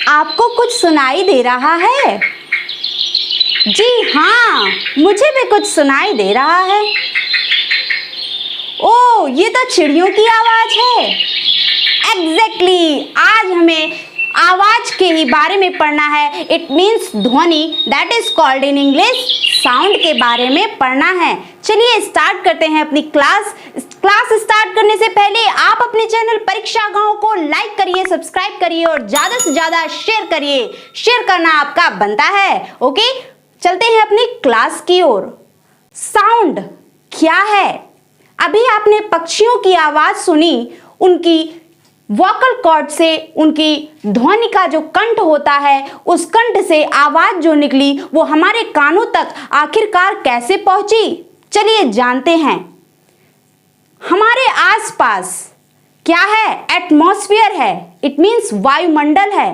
आपको कुछ सुनाई दे रहा है? जी हाँ, मुझे भी कुछ सुनाई दे रहा है। ओह, ये तो चिड़ियों की आवाज है। एग्जैक्टली, आज हमें आवाज के ही बारे में पढ़ना है। इट मीन्स ध्वनि, that is called in English sound के बारे में पढ़ना है। चलिए स्टार्ट करते हैं अपनी क्लास स्टार्ट करने से पहले आप अपने चैनल परीक्षा गांव को लाइक करिए, सब्सक्राइब करिए और ज्यादा से ज्यादा शेयर करिए। शेयर करना आपका बनता है। ओके, चलते हैं अपनी क्लास की ओर। साउंड क्या है? अभी आपने पक्षियों की आवाज सुनी, उनकी वोकल कॉर्ड से उनकी ध्वनि का जो कंठ होता है, उस कंठ से आवाज जो निकली वो हमारे कानों तक आखिरकार कैसे पहुंची, चलिए जानते हैं। हमारे आसपास क्या है? एटमॉस्फेयर है। इट मीन्स वायुमंडल है।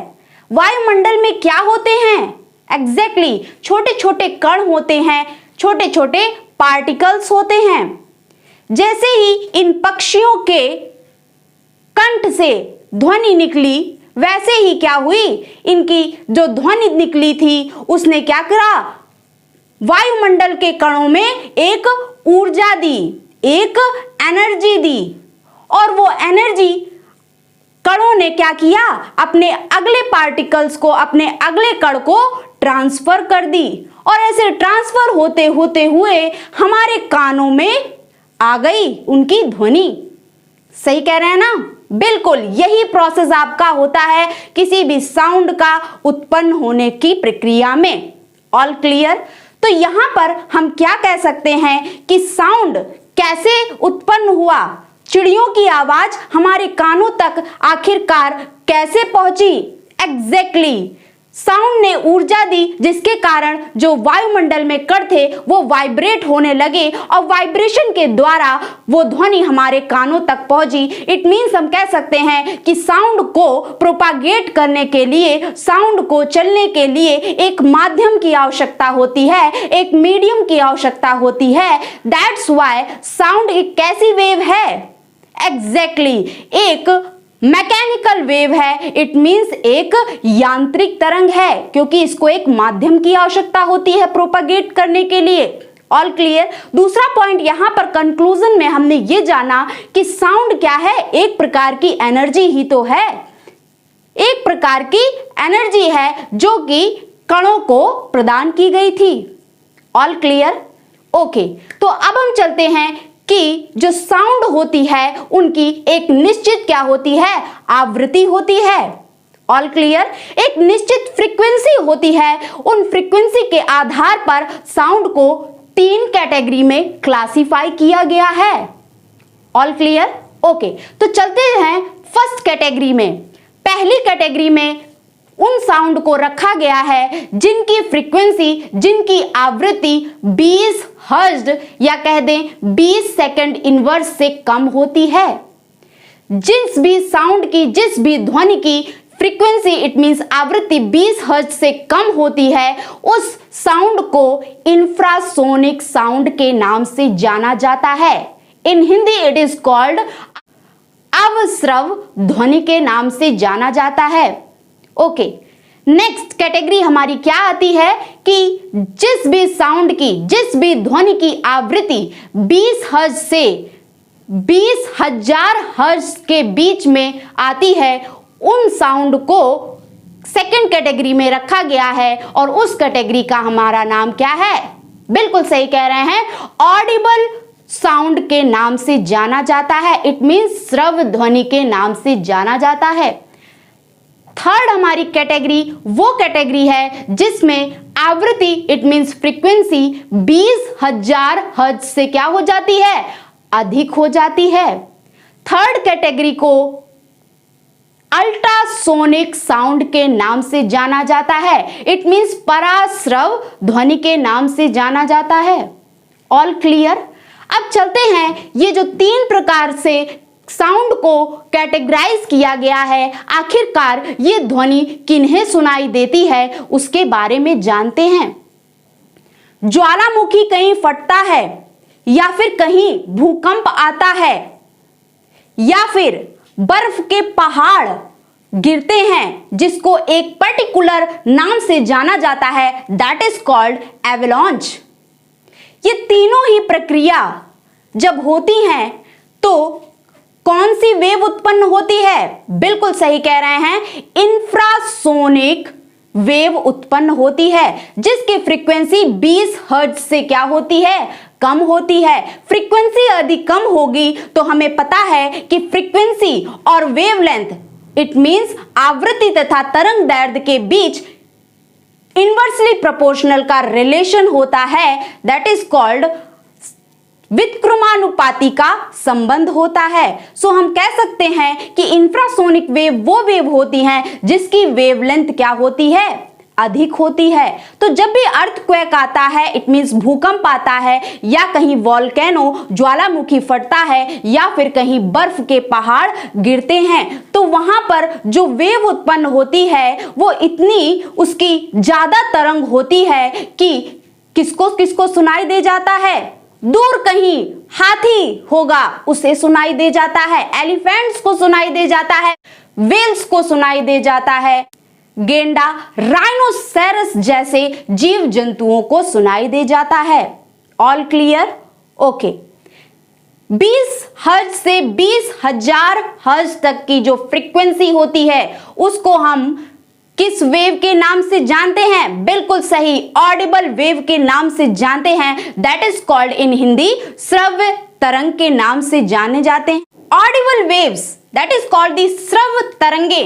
वायुमंडल में क्या होते हैं? एग्जैक्टली, छोटे छोटे कण होते हैं, छोटे छोटे पार्टिकल्स होते हैं। जैसे ही इन पक्षियों के कंठ से ध्वनि निकली, वैसे ही क्या हुई, इनकी जो ध्वनि निकली थी उसने क्या करा, वायुमंडल के कणों में एक ऊर्जा दी, एक एनर्जी दी, और वो एनर्जी कणों ने क्या किया, अपने अगले पार्टिकल्स को, अपने अगले कण को ट्रांसफर कर दी। और ऐसे ट्रांसफर होते होते हुए हमारे कानों में आ गई उनकी ध्वनि। सही कह रहे हैं ना? बिल्कुल यही प्रोसेस आपका होता है किसी भी साउंड का उत्पन्न होने की प्रक्रिया में। All clear? तो यहां पर हम क्या कह सकते हैं कि साउंड कैसे उत्पन्न हुआ, चिड़ियों की आवाज हमारे कानों तक आखिरकार कैसे पहुंची। एग्जैक्टली, साउंड ने ऊर्जा दी, जिसके कारण जो वायुमंडल में कण थे वो वाइब्रेट होने लगे और वाइब्रेशन के द्वारा वो ध्वनि हमारे कानों तक पहुंची। इट मीन्स हम कह सकते हैं कि साउंड को प्रोपागेट करने के लिए, साउंड को चलने के लिए एक माध्यम की आवश्यकता होती है, एक मीडियम की आवश्यकता होती है। दैट्स व्हाई साउंड एक कैसी वेव है? एग्जैक्टली, एक मैकेनिकल वेव है। इट मीन्स एक यांत्रिक तरंग है, क्योंकि इसको एक माध्यम की आवश्यकता होती है प्रोपागेट करने के लिए। All clear? दूसरा पॉइंट यहां पर कंक्लूजन में हमने ये जाना कि साउंड क्या है, एक प्रकार की एनर्जी ही तो है, एक प्रकार की एनर्जी है जो कि कणों को प्रदान की गई थी। All clear? ओके, तो अब हम चलते हैं कि जो साउंड होती है उनकी एक निश्चित क्या होती है, आवृत्ति होती है। All clear? एक निश्चित फ्रीक्वेंसी होती है। उन फ्रीक्वेंसी के आधार पर साउंड को 3 कैटेगरी में क्लासिफाई किया गया है। All clear? ओके, तो चलते हैं फर्स्ट कैटेगरी में। पहली कैटेगरी में उन साउंड को रखा गया है जिनकी फ्रीक्वेंसी, जिनकी आवृत्ति 20 हर्ट्ज या कह दें 20 सेकंड इनवर्स से कम होती है। जिस भी साउंड की, जिस भी ध्वनि की फ्रीक्वेंसी, इट मींस आवृत्ति 20 हर्ट्ज से कम होती है, उस साउंड को इंफ्रासोनिक साउंड के नाम से जाना जाता है। इन हिंदी इट इज कॉल्ड अवस्रव ध्वनि के नाम से जाना जाता है। ओके, नेक्स्ट कैटेगरी हमारी क्या आती है कि जिस भी साउंड की, जिस भी ध्वनि की आवृत्ति 20 हर्ट्ज से 20,000 हर्ट्ज के बीच में आती है, उन साउंड को सेकंड कैटेगरी में रखा गया है। और उस कैटेगरी का हमारा नाम क्या है? बिल्कुल सही कह रहे हैं, ऑडिबल साउंड के नाम से जाना जाता है। इट मीन्स श्रव्य ध्वनि के नाम से जाना जाता है। थर्ड हमारी कैटेगरी वो कैटेगरी है जिसमें आवृत्ति, इट मींस फ्रीक्वेंसी 20,000 हर्ट्ज से क्या हो जाती है, अधिक हो जाती है। थर्ड कैटेगरी को अल्ट्रासोनिक साउंड के नाम से जाना जाता है। इट मींस पराश्रव ध्वनि के नाम से जाना जाता है। All clear? अब चलते हैं, ये जो 3 प्रकार से साउंड को कैटेगराइज किया गया है, आखिरकार ये ध्वनि किन्हें सुनाई देती है उसके बारे में जानते हैं। ज्वालामुखी कहीं फटता है, या फिर कहीं भूकंप आता है या फिर बर्फ के पहाड़ गिरते हैं जिसको एक पर्टिकुलर नाम से जाना जाता है, दैट इज कॉल्ड एवलांच। ये तीनों ही प्रक्रिया जब होती हैं तो कौन सी वेव उत्पन्न होती है? बिल्कुल सही कह रहे हैं, इंफ्रासोनिक वेव उत्पन्न होती है जिसकी फ्रीक्वेंसी 20 हर्ट्ज से क्या होती है? कम होती है। फ्रीक्वेंसी यदि कम होगी तो हमें पता है कि फ्रीक्वेंसी और वेवलेंथ, इट मींस आवृत्ति तथा तरंग दैर्ध्य के बीच इनवर्सली प्रोपोर्शनल का रिलेशन होता है, दैट इज कॉल्ड व्युत्क्रमानुपाती का संबंध होता है। सो हम कह सकते हैं कि इंफ्रासोनिक वेव वो वेव होती हैं जिसकी वेवलेंथ क्या होती है? अधिक होती है। तो जब भी अर्थक्वेक आता है, इट मींस भूकंप आता है या कहीं वोल्केनो ज्वालामुखी फटता है या फिर कहीं बर्फ के पहाड़ गिरते हैं तो वहां पर जो वेव उत्पन्न होती है वो इतनी उसकी ज्यादा तरंग होती है कि किसको किसको सुनाई दे जाता है? दूर कहीं हाथी होगा उसे सुनाई दे जाता है, एलिफेंट्स को सुनाई दे जाता है, व्हेल्स को सुनाई दे जाता है, गेंडा, राइनोसेरस जैसे जीव जंतुओं को सुनाई दे जाता है। All clear? ओके। 20 हर्ट्ज से 20,000 हर्ट्ज तक की जो फ्रीक्वेंसी होती है उसको हम किस वेव के नाम से जानते हैं? बिल्कुल सही, ऑडिबल वेव के नाम से जानते हैं, that is called in Hindi श्रव्य तरंग के नाम से जाने जाते हैं। Audible waves that is called the श्रव्य तरंगे।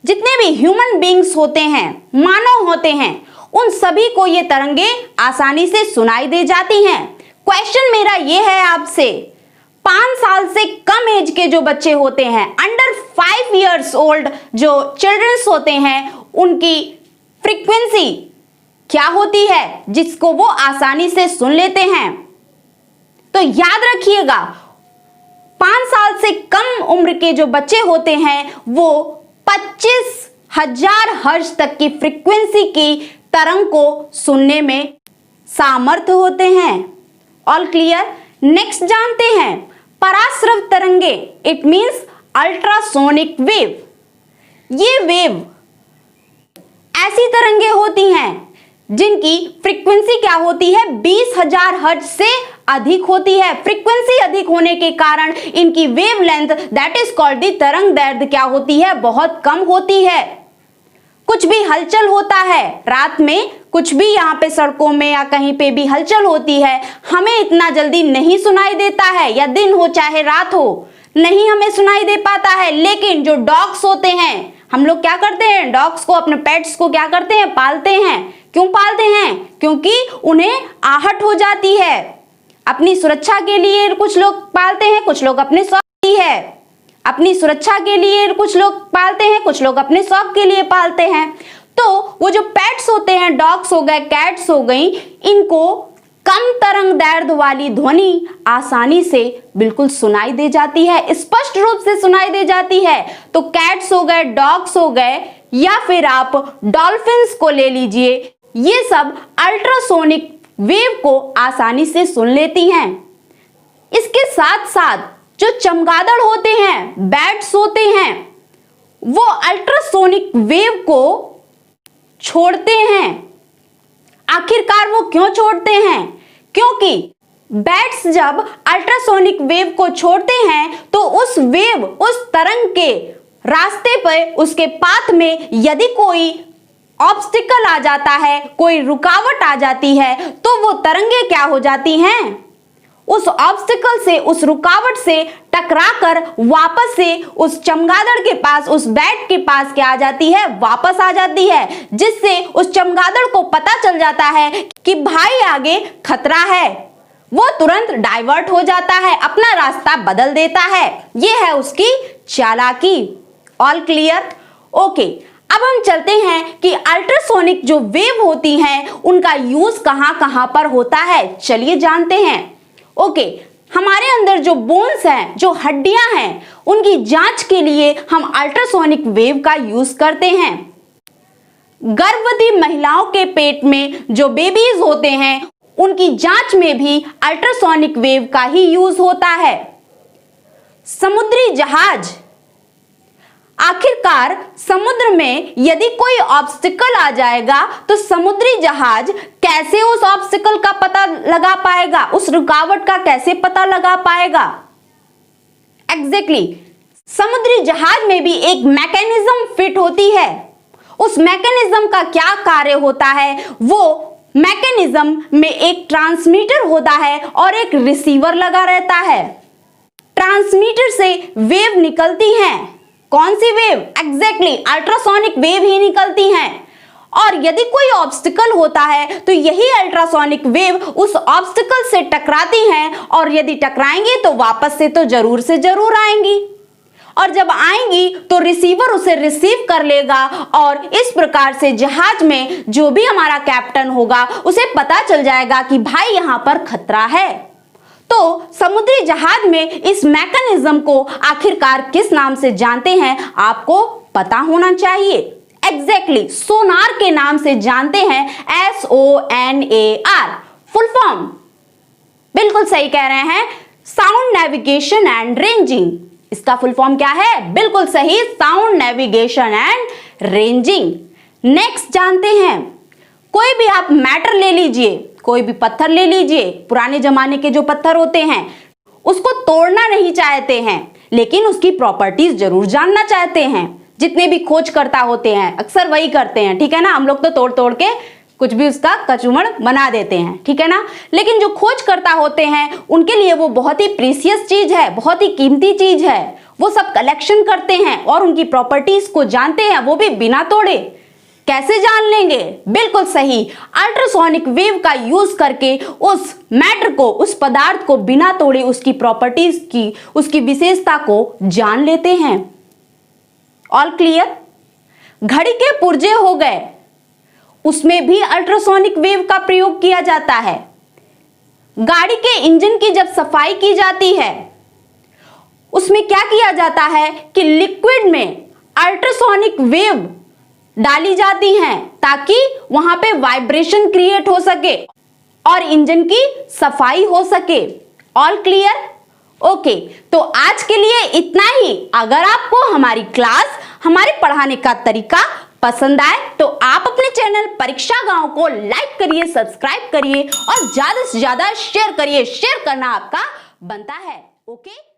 जितने भी ह्यूमन बींग्स होते हैं, मानव होते हैं, उन सभी को ये तरंगे आसानी से सुनाई दे जाती हैं। क्वेश्चन मेरा ये है आपसे, 5 साल से कम एज के जो बच्चे होते हैं, अंडर 5 इयर्स ओल्ड जो चिल्ड्रंस होते हैं, उनकी फ्रीक्वेंसी क्या होती है जिसको वो आसानी से सुन लेते हैं? तो याद रखिएगा, 5 साल से कम उम्र के जो बच्चे होते हैं वो 25,000 हर्ट्ज तक की फ्रीक्वेंसी की तरंग को सुनने में सामर्थ्य होते हैं। All clear? नेक्स्ट जानते हैं पराश्रव तरंगे, इट मींस अल्ट्रासोनिक वेव। ये वेव ऐसी तरंगे होती हैं जिनकी फ्रीक्वेंसी क्या होती है? 20,000 हर्ट्ज से अधिक होती है। फ्रीक्वेंसी अधिक होने के कारण इनकी wavelength that is called the तरंग दैर्ध्य क्या होती है? बहुत कम होती है। कुछ भी हलचल होता है रात में, कुछ भी यहाँ पे सड़कों में या कहीं पे भी हलचल होती है, हमें इतना जल्दी नहीं सुनाई देता है, या दिन हो चाहे रात हो, नहीं हमें सुनाई दे पाता है। लेकिन जो डॉग्स होते हैं, हम लोग क्या करते हैं? डॉग्स को, अपने पेट्स को क्या करते हैं? पालते हैं। क्यों पालते हैं? क्योंकि उन्हें आहट हो जाती है। अपनी सुरक्षा के लिए कुछ लोग पालते हैं, कुछ लोग अपने शौक के लिए, अपनी सुरक्षा के लिए कुछ लोग पालते हैं, कुछ लोग अपने शौक के लिए पालते हैं। तो वो जो पेट्स होते हैं, डॉग्स हो गए, कैट्स हो गई, इनको कम तरंग दैर्ध्य वाली ध्वनि आसानी से बिल्कुल सुनाई दे जाती है, स्पष्ट रूप से सुनाई दे जाती है। तो कैट्स हो गए, डॉग्स हो गए, या फिर आप डॉल्फिन्स को ले लीजिए, ये सब अल्ट्रासोनिक वेव को आसानी से सुन लेती हैं। इसके साथ साथ जो चमगादड़ होते हैं, बैट्स होते हैं, वो अल्ट्रासोनिक वेव को छोड़ते हैं। आखिरकार वो क्यों छोड़ते हैं? क्योंकि बैट्स जब अल्ट्रासोनिक वेव को छोड़ते हैं तो उस वेव, उस तरंग के रास्ते पर, उसके पाथ में यदि कोई ऑब्स्टिकल आ जाता है, कोई रुकावट आ जाती है, तो वो तरंगे क्या हो जाती हैं? उस ऑब्स्टिकल से, उस रुकावट से टकराकर वापस से उस चमगादड़ के पास, उस बैट के पास क्या आ जाती है? वापस आ जाती है, जिससे उस चमगादड़ को पता चल जाता है कि भाई आगे खतरा है। वो तुरंत डाइवर्ट हो जाता है, अपना रास्ता बदल देता है। ये है उसकी चालाकी। All clear? ओके। अब हम चलते हैं कि अल्ट्रासोनिक जो वेव होती हैं उनका यूज कहां कहां पर होता है, चलिए जानते हैं। ओके, हमारे अंदर जो बोन्स हैं, जो हड्डियां हैं, उनकी जांच के लिए हम अल्ट्रासोनिक वेव का यूज करते हैं। गर्भवती महिलाओं के पेट में जो बेबीज होते हैं उनकी जांच में भी अल्ट्रासोनिक वेव का ही यूज होता है। समुद्री जहाज, आखिरकार समुद्र में यदि कोई ऑब्स्टिकल आ जाएगा तो समुद्री जहाज कैसे उस ऑब्स्टिकल का पता लगा पाएगा, उस रुकावट का कैसे पता लगा पाएगा? एग्जैक्टली, समुद्री जहाज में भी एक मैकेनिज्म फिट होती है। उस मैकेनिज्म का क्या कार्य होता है? वो मैकेनिज्म में एक ट्रांसमीटर होता है और एक रिसीवर लगा रहता है। ट्रांसमीटर से वेव निकलती हैं। कौन सी वेव? एग्जैक्टली, अल्ट्रासोनिक वेव ही निकलती हैं। और यदि कोई ऑब्स्टिकल होता है तो यही अल्ट्रासोनिक वेव उस ऑब्स्टिकल से टकराती हैं, और यदि टकराएंगी तो वापस से तो जरूर से जरूर आएंगी, और जब आएंगी तो रिसीवर उसे रिसीव कर लेगा, और इस प्रकार से जहाज में जो भी हमारा कैप्टन होगा उसे पता चल जाएगा कि भाई यहां पर खतरा है। तो समुद्री जहाज में इस मैकेनिज्म को आखिरकार किस नाम से जानते हैं आपको पता होना चाहिए। एग्जैक्टली, सोनार के नाम से जानते हैं, SONAR, फुल फॉर्म। बिल्कुल सही कह रहे हैं, साउंड नेविगेशन एंड रेंजिंग। इसका फुल फॉर्म क्या है? बिल्कुल सही, sound navigation and ranging. Next जानते हैं, कोई भी आप मैटर ले लीजिए, कोई भी पत्थर ले लीजिए, पुराने जमाने के जो पत्थर होते हैं उसको तोड़ना नहीं चाहते हैं, लेकिन उसकी प्रॉपर्टीज जरूर जानना चाहते हैं। जितने भी खोजकर्ता होते हैं अक्सर वही करते हैं, ठीक है ना। हम लोग तो तोड़ तोड़ के कुछ भी उसका कचूमड़ बना देते हैं, ठीक है ना। लेकिन जो खोजकर्ता होते हैं उनके लिए वो बहुत ही प्रीसियस चीज है, बहुत ही कीमती चीज है। वो सब कलेक्शन करते हैं और उनकी प्रॉपर्टीज को जानते हैं, वो भी बिना तोड़े। कैसे जान लेंगे? बिल्कुल सही, अल्ट्रासोनिक वेव का यूज करके उस मैटर को, उस पदार्थ को बिना तोड़े उसकी प्रॉपर्टीज की, उसकी विशेषता को जान लेते हैं। All clear? घड़ी के पुर्जे हो गए, उसमें भी अल्ट्रासोनिक वेव का प्रयोग किया जाता है। गाड़ी के इंजन की जब सफाई की जाती है उसमें क्या किया जाता है कि लिक्विड में अल्ट्रासोनिक वेव डाली जाती हैं ताकि वहां पे वाइब्रेशन क्रिएट हो सके और इंजन की सफाई हो सके। All clear? ओके, तो आज के लिए इतना ही। अगर आपको हमारी क्लास, हमारे पढ़ाने का तरीका पसंद आए तो आप अपने चैनल परीक्षा गांव को लाइक करिए, सब्सक्राइब करिए और ज्यादा से ज्यादा शेयर करिए। शेयर करना आपका बनता है। ओके।